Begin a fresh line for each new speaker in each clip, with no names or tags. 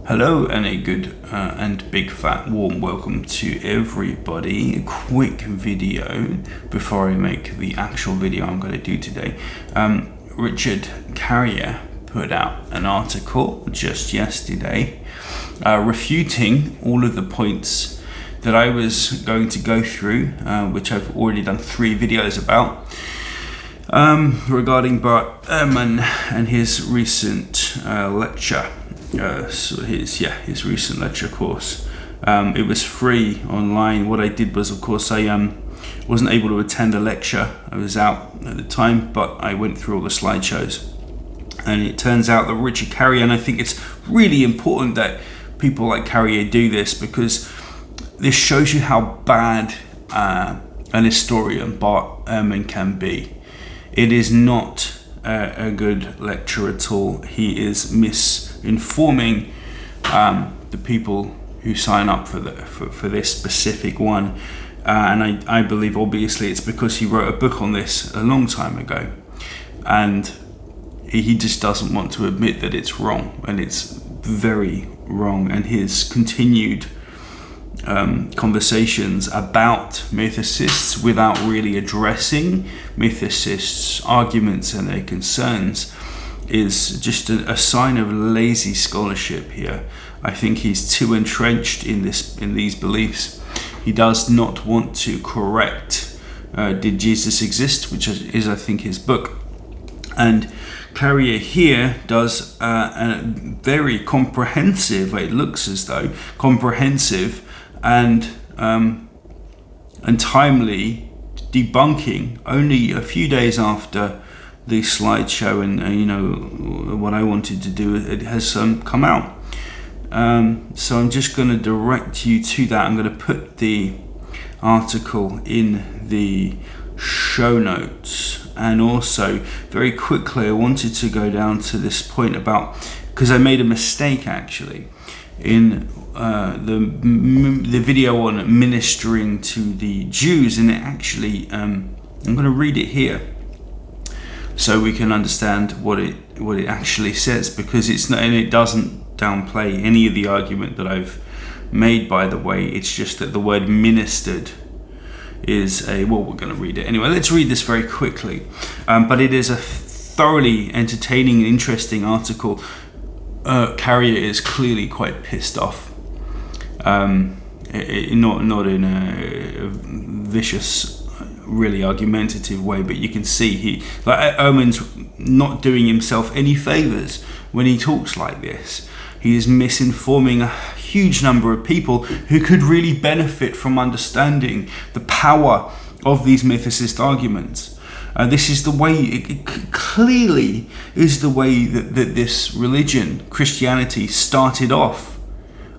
Hello and a good and big fat warm welcome to everybody. A quick video before I make the actual video I'm going to do today. Richard Carrier put out an article just yesterday refuting all of the points that I was going to go through, which I've already done 3 videos about, regarding Bart Ehrman and his recent lecture. His recent lecture course. It was free online. What I did was, of course, I wasn't able to attend the lecture. I was out at the time, but I went through all the slideshows. And it turns out that Richard Carrier, and I think it's really important that people like Carrier do this, because this shows you how bad an historian Bart Ehrman can be. It is not a good lecture at all. He is misinforming the people who sign up for this specific one, and I believe obviously it's because he wrote a book on this a long time ago, and he just doesn't want to admit that it's wrong, and it's very wrong. And his continued conversations about mythicists without really addressing mythicists' arguments and their concerns is just a sign of lazy scholarship here. I think he's too entrenched in these beliefs. He does not want to correct Did Jesus Exist?, which is I think his book. And Carrier here does a very comprehensive, it looks as though, comprehensive and timely debunking only a few days after the slideshow and what I wanted to do, it has come out. So I'm just going to direct you to that. I'm going to put the article in the show notes, and also very quickly I wanted to go down to this point about, because I made a mistake actually in the video on ministering to the Jews, and it actually I'm going to read it here so we can understand what it actually says, because it's not, and it doesn't downplay any of the argument that I've made, by the way. It's just that the word ministered is we're going to read it anyway. Let's read this very quickly, but it is a thoroughly entertaining and interesting article. Carrier is clearly quite pissed off, not in a vicious, really argumentative way, but you can see Ehrman's not doing himself any favors when he talks like this. He is misinforming a huge number of people who could really benefit from understanding the power of these mythicist arguments. This is the way, it clearly is the way that this religion, Christianity, started off.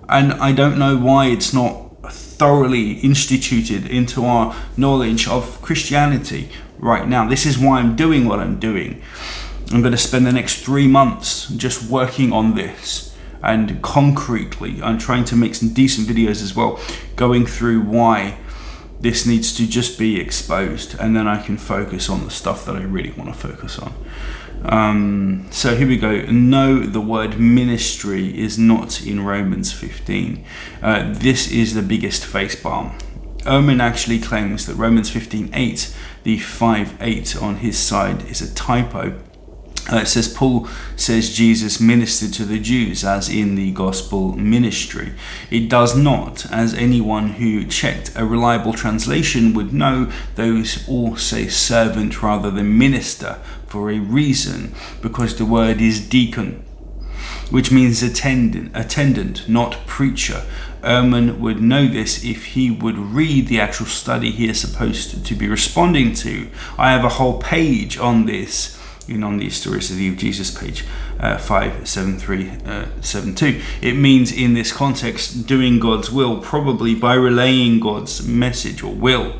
And I don't know why it's not thoroughly instituted into our knowledge of Christianity right now. This is why I'm doing what I'm doing. I'm going to spend the next 3 months just working on this, and concretely I'm trying to make some decent videos as well, going through why this needs to just be exposed, and then I can focus on the stuff that I really want to focus on. So here we go. No, the word ministry is not in Romans 15. This is the biggest facepalm. Ehrman actually claims that Romans 15:8, the 5:8 on his side, is a typo. It says Paul says Jesus ministered to the Jews, as in the gospel ministry. It does not, as anyone who checked a reliable translation would know. Those all say servant rather than minister for a reason, because the word is deacon, which means attendant, not preacher. Ehrman would know this if he would read the actual study he is supposed to be responding to. I have a whole page on this on the Historicity of Jesus, page 57372. It means, in this context, doing God's will, probably by relaying God's message or will.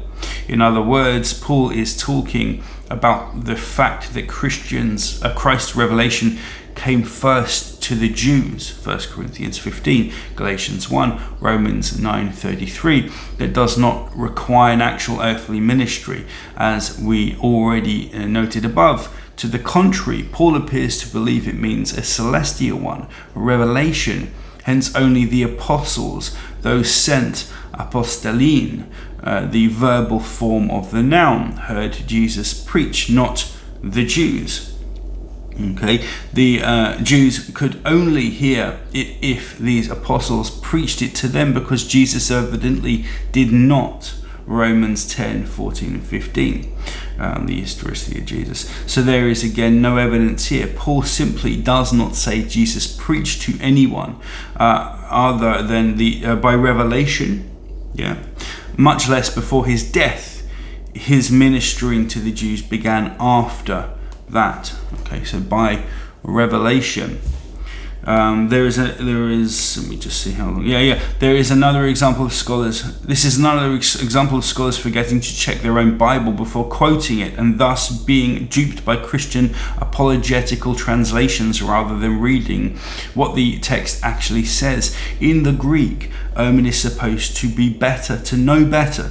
In other words, Paul is talking about the fact that Christ's revelation came first to the Jews, 1 Corinthians 15, Galatians 1, Romans 9:33, that does not require an actual earthly ministry, as we already noted above. To the contrary, Paul appears to believe it means a celestial one. Revelation Hence only the apostles, those sent, apostellin, the verbal form of the noun, heard Jesus preach, not the Jews. Okay, the Jews could only hear it if these apostles preached it to them, because Jesus evidently did not. Romans 10, 14 and 15, the historicity of Jesus. So there is again no evidence here. Paul simply does not say Jesus preached to anyone other than by revelation, much less before his death. His ministering to the Jews began after that. Okay, so by revelation. There is let me just see how long. There is another example of scholars. This is another example of scholars forgetting to check their own Bible before quoting it, and thus being duped by Christian apologetical translations rather than reading what the text actually says. In the Greek, Ehrman is supposed to be better, to know better.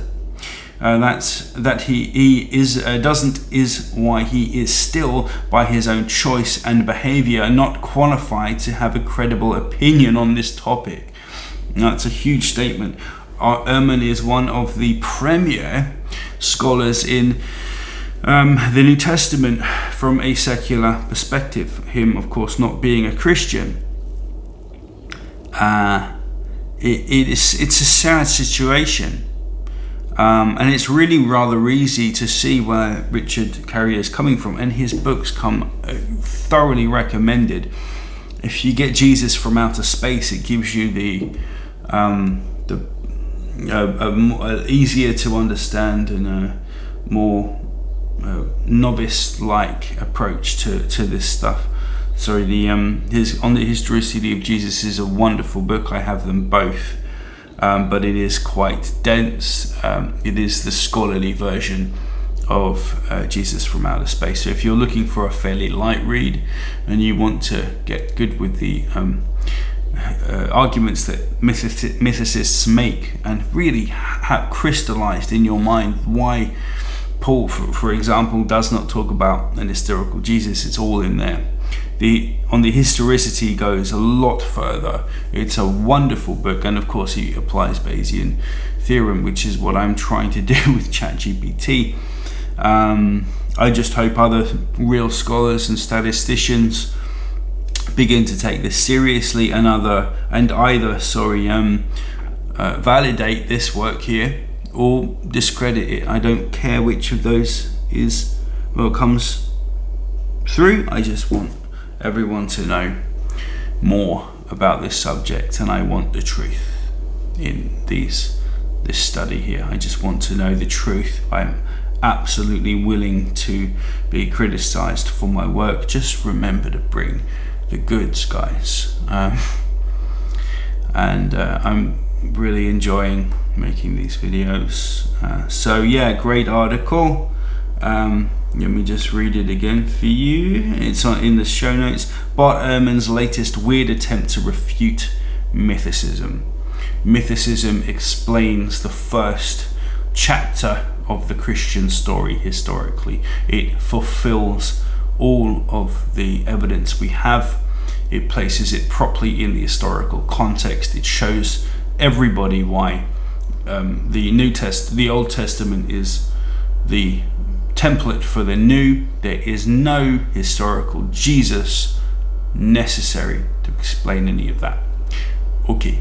That he is why he is still, by his own choice and behavior, not qualified to have a credible opinion on this topic. Now, that's a huge statement. Ehrman is one of the premier scholars in the New Testament from a secular perspective. Him, of course, not being a Christian. It's a sad situation. And it's really rather easy to see where Richard Carrier is coming from, and his books come thoroughly recommended. If you get Jesus from Outer Space, it gives you the easier to understand and a more novice-like approach to this stuff. Sorry, his On the Historicity of Jesus is a wonderful book. I have them both. But it is quite dense. It is the scholarly version of Jesus from Outer Space. So if you're looking for a fairly light read and you want to get good with the arguments that mythicists make and really have crystallized in your mind why Paul, for example, does not talk about an historical Jesus, it's all in there. On the historicity goes a lot further. It's a wonderful book, and of course he applies Bayesian theorem, which is what I'm trying to do with ChatGPT. I just hope other real scholars and statisticians begin to take this seriously and either validate this work here or discredit it. I don't care which of those comes through. I just want everyone to know more about this subject, and I want the truth in this study here. I just want to know the truth. I'm absolutely willing to be criticized for my work. Just remember to bring the goods, guys. I'm really enjoying making these videos. Great article. Let me just read it again for you. It's in the show notes. Bart Ehrman's latest weird attempt to refute mythicism. Mythicism explains the first chapter of the Christian story historically. It fulfills all of the evidence we have. It places it properly in the historical context. It shows everybody why the Old Testament is the template for the new. There is no historical Jesus necessary to explain any of that. Okay.